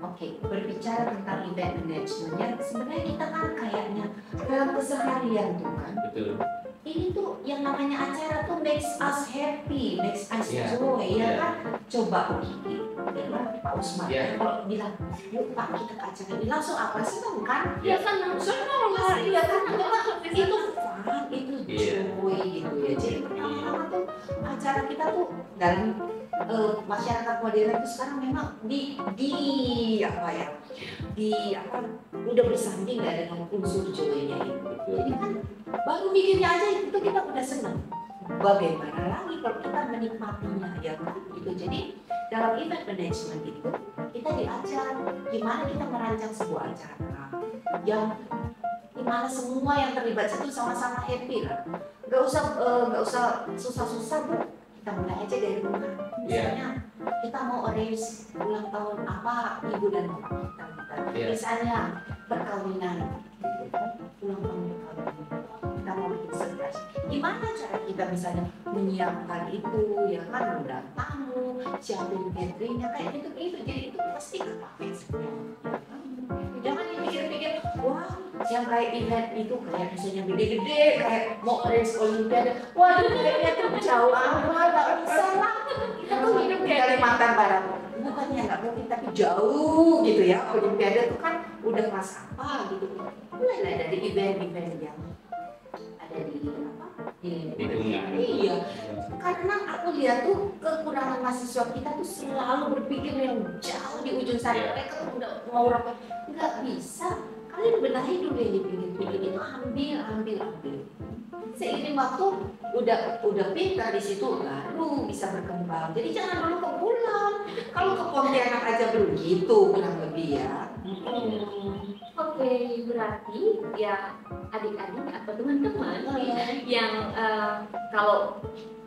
Oke, berbicara tentang event management ya, sebenarnya kita kan kayaknya dalam keseharian tuh kan. Betul. Ini tuh yang namanya acara tuh makes us happy, makes us Yeah. joy, ya Yeah. kan? Coba Kiki, ya kan? Pak Usman, Yeah. kalau bilang, yuk Pak kita ke acara ini, langsung apa seneng kan? Ya senang Lah, iya kan? Itu fun, itu Yeah. joy gitu ya. Jadi pertama-tama tuh acara kita tuh dalam masyarakat modern itu sekarang memang udah bersanding ya dengan unsur joy-nya itu. Betul. Jadi kan baru mikirnya aja itu kita udah seneng. Bagaimana lagi kalau kita menikmatinya ya kan gitu. Jadi dalam event management itu kita diajar gimana kita merancang sebuah acara yang dimana semua yang terlibat itu sama-sama happy lah. Gak usah susah-susah Bu. Kita mulai aja dari rumah. Misalnya kita mau arrange ulang tahun apa ibu dan bapak kita. Misalnya perkawinan, gitu kan? Ulang tahun perkawinan. Kita mau bikin surprise. Gimana cara kita misalnya menyiapkan itu, ya kan, undang tamu, siapin cateringnya kayak gitu. Jadi itu pasti kepake semua. Jangan dipikir-pikir, wah, yang kayak event itu kayak misalnya gede-gede, kayak mau arrange olimpiade. Waduh, kayaknya tuh jauh amat, gak bisa lah. Kita tuh hidup di Kalimantan Barat. Bukannya nggak mungkin, tapi jauh gitu ya. Olimpiade itu kan udah kelas apa gitu. Mulai dari event-event yang ada di apa? Di Lingkungan. Iya. Karena aku lihat tuh kekurangan mahasiswa kita tuh selalu berpikir yang jauh di ujung sana. Iya. Mereka tuh udah mau rapat, nggak bisa. Kalian benahi dulu yang dipikir-pikir itu, ambil. Seiring waktu udah pintar di situ baru bisa berkembang. Jadi jangan dulu ke pulang. Kalau ke Pontianak aja belum gitu kurang lebih ya. Oke, berarti ya adik-adik atau teman-teman yang kalau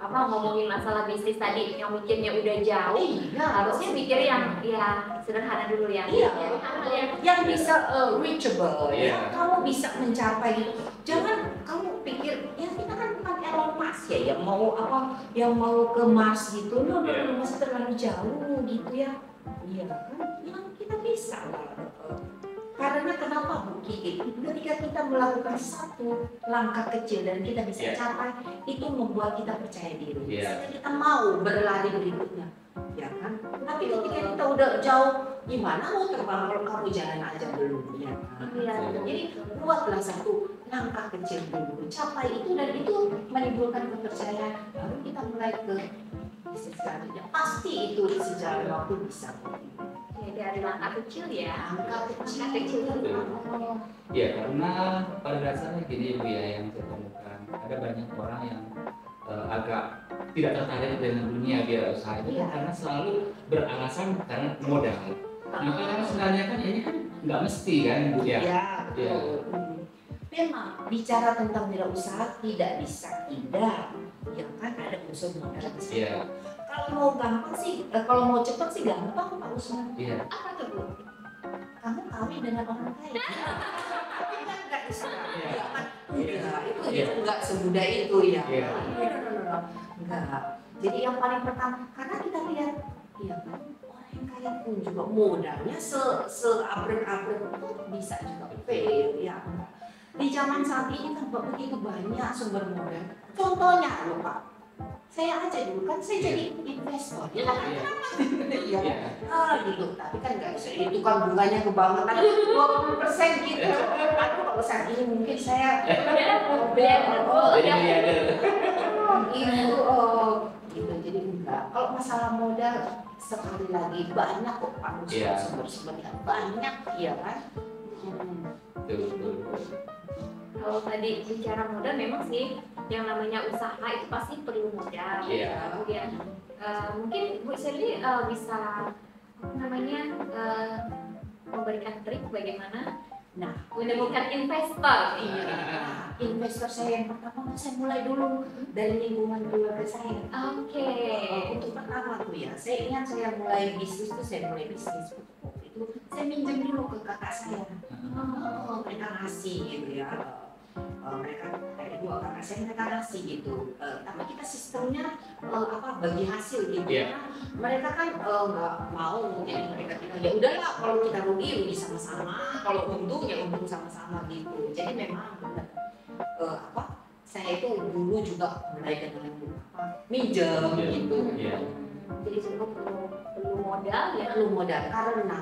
ngomongin masalah bisnis tadi yang mikirnya udah jauh, Iya, harusnya mikir yang ya sederhana dulu ya. Iya. Hal-hal yang bisa reachable, Iya. ya kamu bisa mencapai gitu. Jangan kamu pikir ya kita kan bukan Elon Musk ya yang mau ke Mars gitu, masih terlalu jauh gitu ya. Iya kan, yang kita bisa lah. Karena kenapa Bu Kiki? Ketika kita melakukan satu langkah kecil dan kita bisa capai, itu membuat kita percaya diri. Sehingga kita mau berlari berikutnya, ya kan? Tapi ketika kita udah jauh, gimana mau terbang kalau kamu jalan aja belum? Ya kan? Iya. Jadi buatlah satu langkah kecil dulu, capai itu dan itu menimbulkan kepercayaan. Lalu kita mulai ke bisnis selanjutnya. Pasti itu sejalan waktu bisa. Ya, dari langkah kecil ya. Langkah Langkah kecil. Ya, karena pada dasarnya gini Bu ya, yang saya temukan ada banyak orang yang agak tidak tertarik dengan dunia wirausaha itu Iya. karena selalu beralasan karena modal. Nah, karena sebenarnya kan ini kan nggak mesti kan Bu ya. Ya, Iya. betul. Memang bicara tentang wirausaha tidak bisa tidak, ya kan ada unsur modal. Iya. Kalau mau gampang sih, kalau mau cepat sih gampang Pak Usman. Iya. Apa tuh Bu? Kamu kawin dengan orang kaya. Tapi kan nggak bisa. Iya. Ya kan? Iya. Enggak, itu Iya. nggak semudah itu ya. Iya. Enggak. Jadi yang paling pertama, karena kita lihat, ya kan, orang yang kaya pun juga modalnya seabrek-abrek itu bisa juga fail ya. Di zaman saat ini kan begitu banyak sumber modal. Contohnya loh Pak, saya aja dulu kan saya jadi investor. Ya kan? Iya. Iya. Iya. Gitu. Tapi kan nggak bisa. Itu kan bunganya kebangetan 20% gitu. Aduh kalau saat ini mungkin saya Jadi miliarder. gitu. Gitu. Jadi enggak. Kalau masalah modal sekali lagi banyak kok Pak Iya. sumber-sumbernya banyak ya kan. Betul. Kalau tadi bicara modal memang sih yang namanya usaha itu pasti perlu modal. Iya. Kemudian mungkin Bu Shirley bisa apa namanya memberikan trik bagaimana Nah, menemukan investor. iya. Nah, investor saya yang pertama tuh saya mulai dulu dari lingkungan keluarga saya. Oke. Untuk pertama tuh ya, saya ingat saya mulai bisnis tuh saya mulai bisnis waktu itu saya minjem dulu ke kakak saya. Mereka ngasih gitu ya. Mereka ada dua kakak saya mereka ngasih gitu. Tapi kita sistemnya bagi hasil gitu. Iya. Karena mereka kan nggak mau jadi mereka bilang ya udahlah kalau kita rugi sama-sama, kalau untung ya untung sama-sama gitu. Jadi memang benar saya itu dulu juga mulai dengan minjem gitu. Iya. Jadi semua perlu modal ya. Perlu modal karena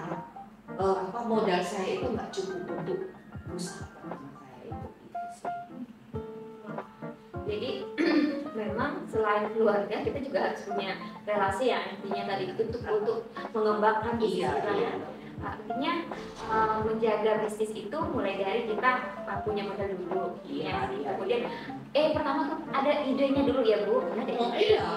modal saya itu nggak cukup untuk usaha pertama saya itu. Jadi memang selain keluarga kita juga harus punya relasi ya, intinya tadi itu untuk mengembangkan bisnis Iya, kita iya. ya. Artinya menjaga bisnis itu mulai dari kita punya modal dulu, ya. Kemudian pertama tuh ada idenya dulu ya Bu. Ada ide. Iya.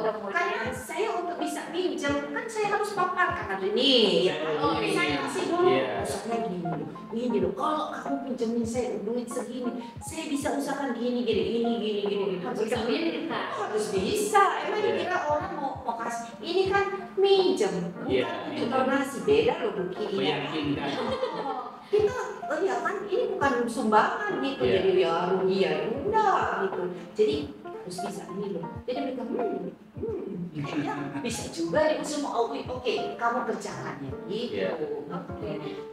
Kemudian Karena saya untuk bisa pinjam kan saya harus paparkan ada ini ya kan. Iya. Saya kasih dulu Iya. usahanya gini loh. Kalau kamu pinjemin saya duit segini, saya bisa usahakan gini. harus bisa punya kita. Harus bisa. Emang Iya. dikira orang mau kasih ini kan minjem, bukan Iya, untuk minjem. donasi beda loh begini. Meyakinkan. Kita ya kan ini bukan sumbangan gitu, Iya. jadi ya rugi ya enggak gitu. Jadi harus bisa ini loh. Jadi mereka kayaknya bisa juga nih semua oke kamu kerjakan ya gitu. Iya. Oke.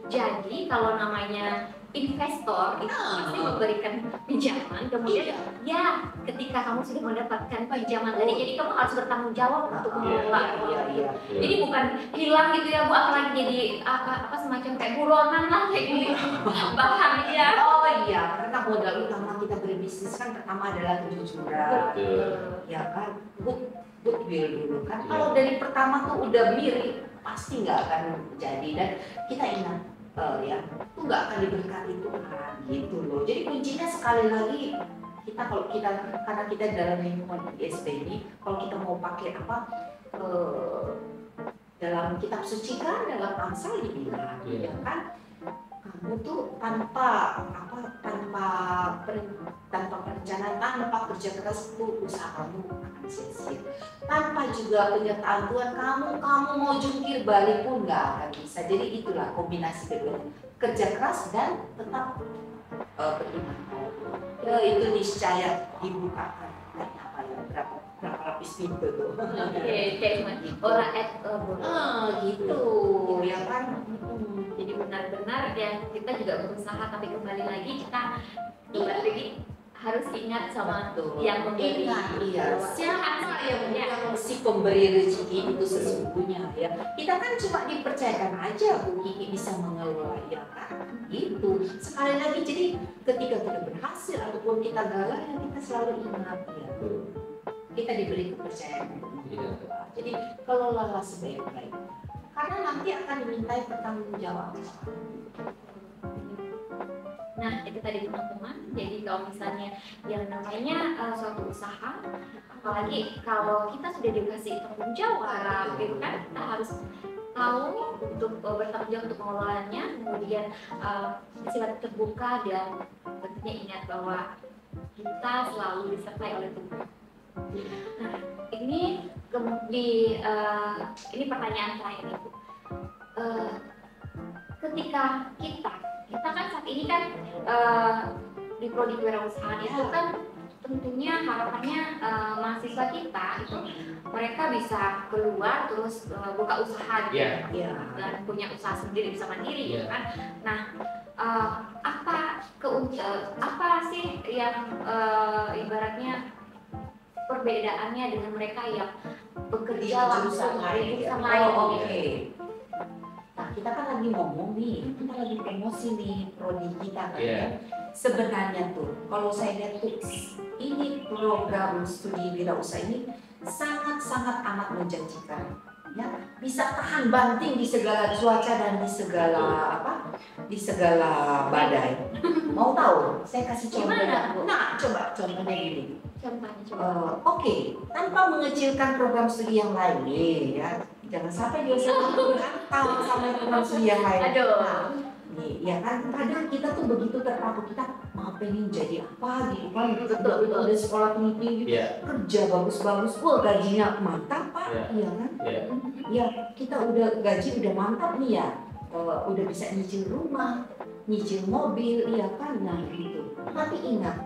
Jadi kalau namanya investor itu pasti memberikan pinjaman, kemudian Iya. ya ketika kamu sudah mendapatkan pinjaman tadi, jadi kamu harus bertanggung jawab untuk mengelola uang itu. Jadi bukan hilang gitu ya Bu, apalagi jadi apa semacam kayak buronan lah kayak gitu. Bahaya. Oh iya, karena modal utama kita berbisnis kan pertama adalah kejujuran, Betul. ya kan, goodwill dulu kan. Iya. Kalau dari pertama tuh udah mirip, pasti nggak akan jadi dan kita ingat ya, itu nggak akan diberkati Tuhan gitu loh. Jadi kuncinya sekali lagi kalau kita karena kita dalam lingkungan ISP ini, kalau kita mau pakai dalam kitab suci kan dalam Amsal dibilang, Iya. ya kan, kamu tuh tanpa perencanaan, tanpa kerja keras itu usaha kamu akan sia-sia. Tanpa juga penyertaan Tuhan kamu mau jungkir balik pun nggak akan bisa. Jadi itulah kombinasi kedua, kerja keras dan tetap beriman. Itu niscaya dibukakan. Apa ya, berapa lapis pintu tuh. Oke, kayak cuma orang Gitu ya kan. Jadi benar-benar ya kita juga berusaha, tapi kembali lagi kita kembali lagi harus ingat sama Betul. yang memberi. Iya, siapa yang si pemberi rezeki itu sesungguhnya ya. Kita kan cuma dipercayakan aja Bu Kiki bisa mengelola ya kan. Gitu. Sekali lagi jadi ketika kita berhasil ataupun kita gagal ya kita selalu ingat ya. Kita diberi kepercayaan untuk mengelola. Jadi kelolalah sebaik-baik. Karena nanti akan dimintai pertanggungjawaban. Nah, itu tadi teman-teman. Jadi kalau misalnya yang namanya suatu usaha, apalagi kalau kita sudah dikasih tanggung jawab, gitu kan, kita harus tahu untuk bertanggung jawab untuk pengelolaannya, kemudian sifat terbuka dan tentunya ingat bahwa kita selalu disertai oleh Tuhan. Nah, ini ini pertanyaan terakhir Ibu. Ketika kita kan saat ini kan di prodi kewirausahaan itu kan tentunya harapannya mahasiswa kita itu mereka bisa keluar terus buka usaha gitu dan punya usaha sendiri bisa mandiri gitu kan. Nah, apa sih yang ibaratnya perbedaannya dengan mereka yang bekerja langsung di jurusan lain? Nah, kita kan lagi ngomong nih, kita lagi promosi nih prodi kita kan. Sebenarnya tuh, kalau saya lihat tuh, ini program studi wirausaha ini sangat-sangat amat menjanjikan. Ya, bisa tahan banting di segala cuaca dan di segala badai. Mau tahu? Saya kasih contohnya. Nah, coba contohnya gini. Oke, tanpa mengecilkan program studi yang lain nih, ya. Jangan sampai dia tahu sama program studi yang lain. Nah, nih, ya kan kadang kita tuh begitu terpaku, kita mau pengen jadi apa gitu kan, udah sekolah tinggi kerja bagus-bagus, wah gajinya mantap Pak, iya kan? Ya kita udah gaji udah mantap nih ya, udah bisa nyicil rumah, nyicil mobil, iya kan? Nah gitu. Tapi ingat,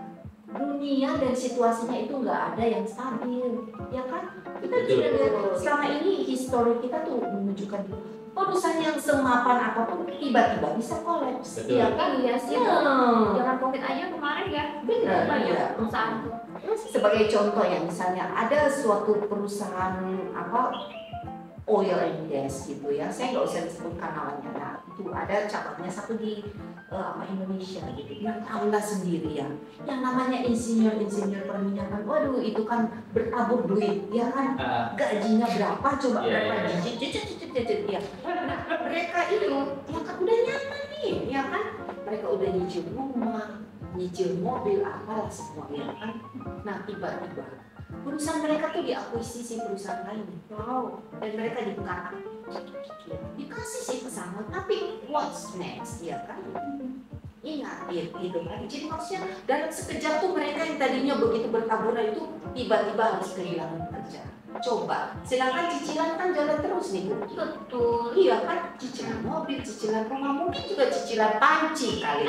dunia dan situasinya itu nggak ada yang stabil, ya kan? Kita sudah lihat selama ini histori kita tuh menunjukkan perusahaan yang semapan apapun tiba-tiba bisa kolaps, ya kan? Iya sih. Jangan COVID aja kemarin ya. Benar, banyak perusahaan tuh. Sebagai contoh ya, misalnya ada suatu perusahaan oil and gas gitu ya, saya nggak usah disebutkan namanya. Nah itu ada cabangnya satu di Indonesia gitu. Nah tahulah sendiri ya, yang namanya insinyur perminyakan, waduh itu kan bertabur duit, ya kan? Gajinya berapa coba berapa ya. Nah mereka itu ya kan udah nyaman nih, ya kan? Mereka udah nyicil rumah, nyicil mobil, apalah semua ya kan? Nah tiba-tiba perusahaan mereka tuh diakuisisi perusahaan lain. Wow. Dan mereka dibuka. Dikasih sih pesangon, tapi what's next, ya kan? Ingat itu kan. Jadi maksudnya dalam sekejap tuh mereka yang tadinya begitu bertaburan itu tiba-tiba harus kehilangan pekerjaan. Coba, sedangkan cicilan kan jalan terus nih Bu. Betul. Iya kan, cicilan mobil, cicilan rumah, mungkin juga cicilan panci kali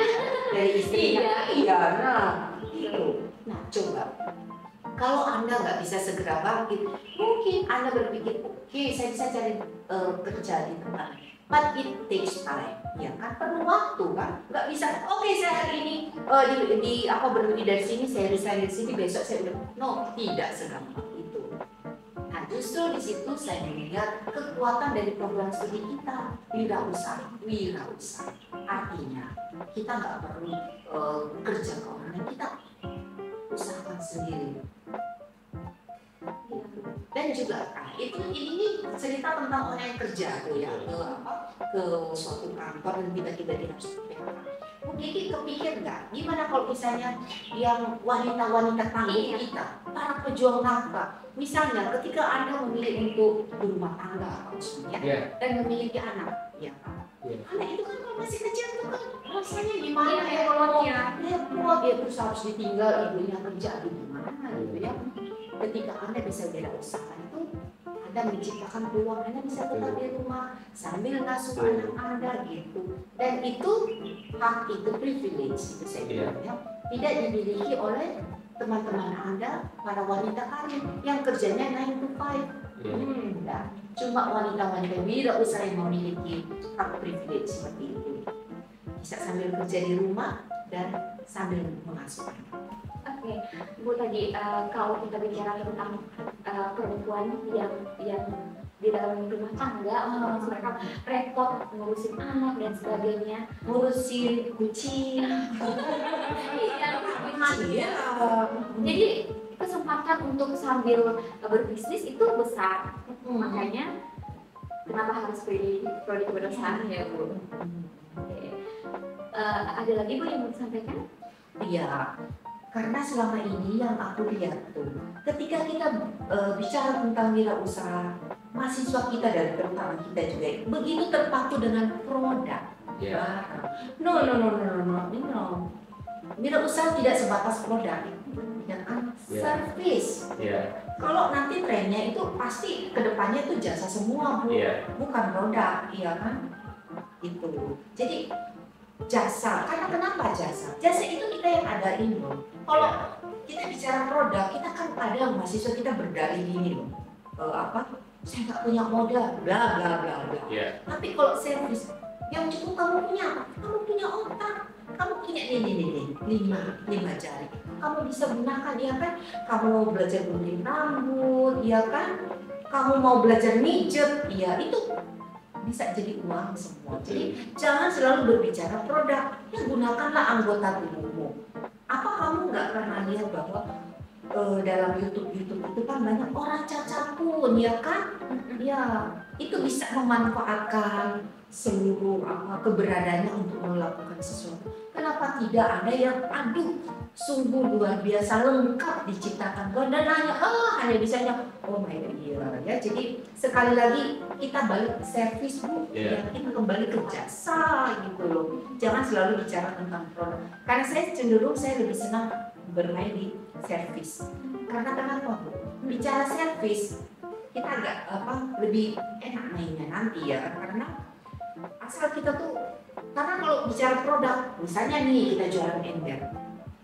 dari istrinya. Iya, nah itu. Nah coba. Kalau Anda nggak bisa segera bangkit, mungkin Anda berpikir, oke, saya bisa cari kerja di tempat. But it takes time, ya kan? Perlu waktu kan? Nggak bisa, oke saya hari ini berhenti dari sini, saya resign dari sini, besok saya udah. No, tidak segampang itu. Nah, justru di situ saya melihat kekuatan dari program studi kita, wirausaha. Artinya, kita nggak perlu kerja ke orang lain, kita usahakan sendiri. Dan juga ini cerita tentang orang yang kerja tuh ya ke suatu kantor dan tiba-tiba dia harus PHK. Mungkin kepikir nggak gimana kalau misalnya yang wanita-wanita tangguh kita, para pejuang nafkah, misalnya ketika Anda memilih untuk berumah tangga dan memiliki anak, ya kan? Anak itu kan kalau masih kecil tuh kan rasanya gimana ya kalau repot ya, terus harus ditinggal ibunya kerja di mana gitu ya. Ketika Anda bisa beda usaha itu, Anda menciptakan peluang, Anda bisa tetap di rumah sambil ngasuh anak Anda gitu. Dan itu hak, itu privilege itu saya bilang ya. Tidak dimiliki oleh teman-teman Anda, para wanita karir yang kerjanya 9 to 5. Nah, cuma wanita-wanita wirausaha yang memiliki hak privilege seperti itu. Bisa sambil kerja di rumah dan sambil mengasuh anak. Oke, Bu tadi kalau kita bicara tentang perempuan yang di dalam rumah tangga, otomatis mereka repot ngurusin anak dan sebagainya, ngurusin kucing. iya, Iya. jadi kesempatan untuk sambil berbisnis itu besar, makanya kenapa harus pilih prodi kewirausahaan ya Bu? Oke. Ada lagi Bu yang mau disampaikan? Iya, karena selama ini yang aku lihat tuh, ketika kita bicara tentang wirausaha, mahasiswa kita dan terutama kita juga begitu terpaku dengan produk. Ya. No. Wirausaha tidak sebatas produk, ya kan? Service. Ya. Kalau nanti trennya itu pasti kedepannya itu jasa semua, Bu, bukan produk, iya kan? Itu. Jadi jasa, karena kenapa jasa? Jasa itu kita yang adain loh. Kalau kita bicara produk, kita kan ada mahasiswa kita berdalih gini loh. Saya nggak punya modal, bla bla bla bla. Tapi kalau servis, yang cukup kamu punya apa? Kamu punya otak, kamu punya ini lima jari. Kamu bisa gunakan, ya kan? Kamu mau belajar gunting rambut, ya kan? Kamu mau belajar mijet, ya itu bisa jadi uang semua. Jadi jangan selalu berbicara produk, ya gunakanlah anggota tubuhmu. Apa kamu nggak pernah lihat bahwa dalam YouTube itu kan banyak orang cacat pun, ya kan? Ya, itu bisa memanfaatkan seluruh keberadaannya untuk melakukan sesuatu. Kenapa tidak ada yang sungguh luar biasa lengkap diciptakan Tuhan dan hanya bisanya oh my god, ya. Jadi sekali lagi kita balik ke servis, Bu, ya, kita kembali ke jasa gitu loh. Jangan selalu bicara tentang produk. Karena saya lebih senang bermain di servis. Karena kenapa, Bu? Bicara servis kita agak lebih enak mainnya nanti ya, karena asal kita tuh, karena kalau bicara produk, misalnya nih kita jualan ember,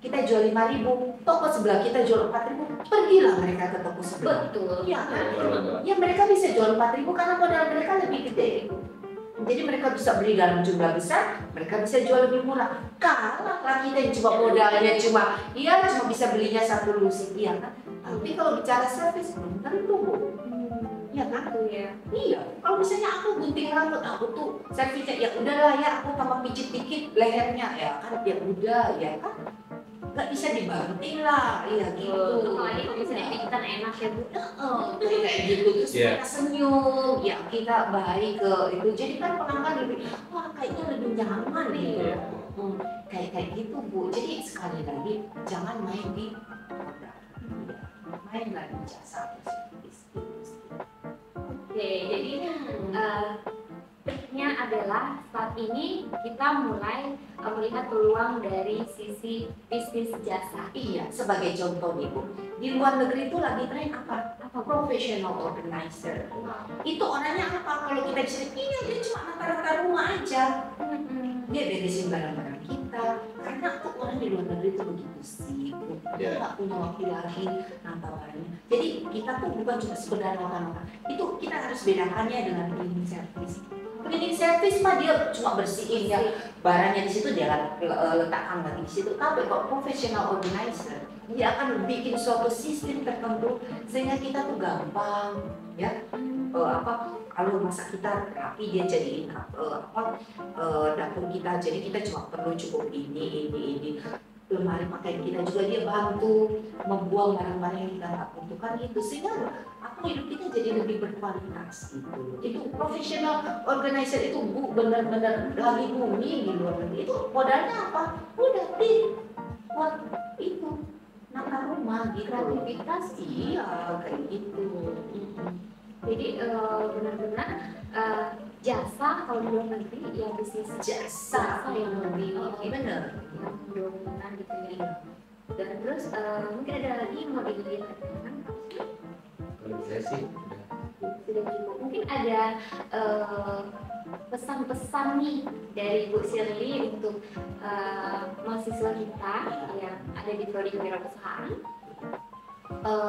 kita jual 5.000, toko sebelah kita jual 4.000, pergilah mereka ke toko sebelah. Betul. Ya kan? Ya mereka bisa jual 4.000 karena modal mereka lebih gede. Jadi mereka bisa beli dalam jumlah besar, mereka bisa jual lebih murah. Kalahlah kita yang cuma modalnya cuma bisa belinya 1 lusin, iya kan? Tapi kalau bicara servis belum tentu, Bu. Iya kan? Iya. Kalau misalnya aku gunting rambut, aku tuh servisnya ya udahlah ya, aku tambah pijit dikit lehernya, ya kan? Ya udah, ya kan? Nggak bisa dibanting lah, iya gitu. Apalagi kalau misalnya pijitan enak ya Bu. Kayak gitu terus kita senyum, ya kita baik ke itu. Jadi kan pelanggan lebih, wah kayaknya lebih nyaman nih. Kayak gitu, Bu. Jadi sekali lagi jangan main di produk, mainlah di jasa. Oke, jadi triknya adalah saat ini kita mulai melihat peluang dari sisi bisnis jasa. Iya, sebagai contoh nih, Bu, di luar negeri itu lagi tren apa professional organizer. Itu orangnya apa? Kalau kita bisa, dia cuma nata-nata rumah aja. Dia beresin barang-barang kita. Karena tuh orang di luar negeri itu begitu sibuk, dia nggak punya waktu lagi nata barangnya. Jadi kita tuh bukan cuma sekedar nata-nata. Itu kita harus bedakannya dengan cleaning service. Cleaning service mah dia cuma bersihin ya barangnya di situ, dia letakkan lagi di situ. Tapi kalau professional organizer, dia akan bikin suatu sistem tertentu sehingga kita tuh gampang ya kalau masak kita rapi, dia jadiin dapur kita, jadi kita cuma perlu cukup ini lemari pakaian kita juga dia bantu membuang barang-barang yang kita nggak butuhkan itu, sehingga hidup kita jadi lebih berkualitas gitu. Itu professional organizer itu, Bu, benar-benar lagi booming di luar negeri. Itu modalnya apa? Udah buat itu nata rumah gitu. Kreativitas, iya kayak gitu. Jadi benar-benar jasa kalau di luar negeri ya bisnis jasa yang lebih benar dominan gitu ya. Dan terus mungkin ada lagi yang mau dikatakan? Kalau saya sih sudah cukup. Mungkin ada pesan-pesan nih dari Bu Shirley untuk mahasiswa kita yang ada di prodi kewirausahaan.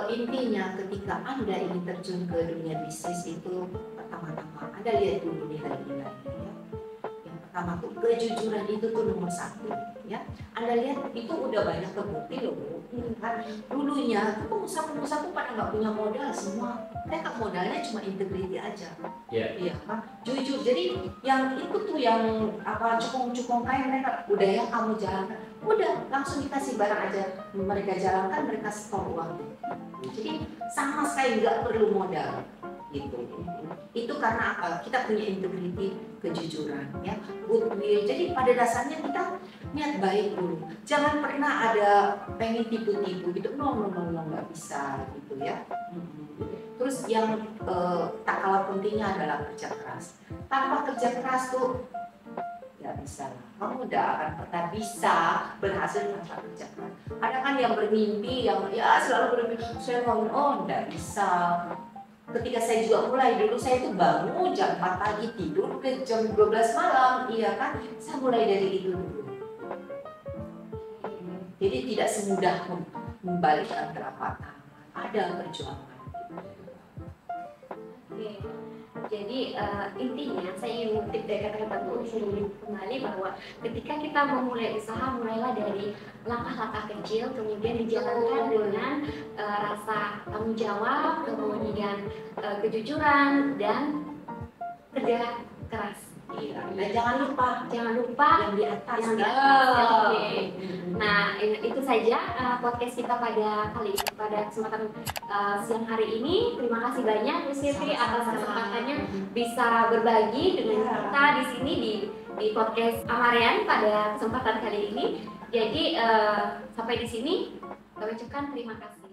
Intinya ketika Anda ingin terjun ke dunia bisnis itu, pertama-tama Anda lihat dulu nilai-nilainya ya. Yang pertama tuh kejujuran itu tuh nomor 1 ya. Anda lihat itu udah banyak terbukti loh, Bu. Kan dulunya tuh pengusaha-pengusaha tuh pada nggak punya modal semua, mereka modalnya cuma integriti aja. Iya kan, jujur. Jadi yang itu tuh yang apa cukong-cukong kayak mereka, udah ya kamu jalankan, udah langsung dikasih barang aja, mereka jalankan, mereka store uang. Jadi sama sekali nggak perlu modal gitu. Itu karena apa? Kita punya integriti, kejujuran, ya, goodwill. Jadi pada dasarnya kita niat baik dulu. Jangan pernah ada pengen tipu-tipu gitu. No, nggak bisa gitu ya. Terus yang tak kalah pentingnya adalah kerja keras. Tanpa kerja keras tuh nggak bisa. Kamu udah akan pernah bisa berhasil tanpa kerja keras. Ada kan yang bermimpi, yang ya selalu bermimpi, saya mau, oh nggak bisa. Ketika saya juga mulai dulu, saya itu bangun jam 4 pagi, tidur ke jam 12 malam, iya kan? Saya mulai dari itu dulu. Jadi tidak semudah membalikkan telapak tangan, ada perjuangan. Oke. Jadi intinya saya ingin mengutip dari kata-kata Bu Sri kembali bahwa ketika kita memulai usaha, mulailah dari langkah-langkah kecil, kemudian dijalankan dengan rasa tanggung jawab, kemudian kejujuran dan kerja keras. Iya. Dan jangan lupa yang di atas. Yang di atas. Oke. Nah, itu saja podcast kita pada kesempatan siang hari ini. Terima kasih banyak Bu Sylvi atas kesempatannya bisa berbagi dengan kita di sini di podcast Amarian pada kesempatan kali ini. Jadi sampai di sini kami ucapkan terima kasih.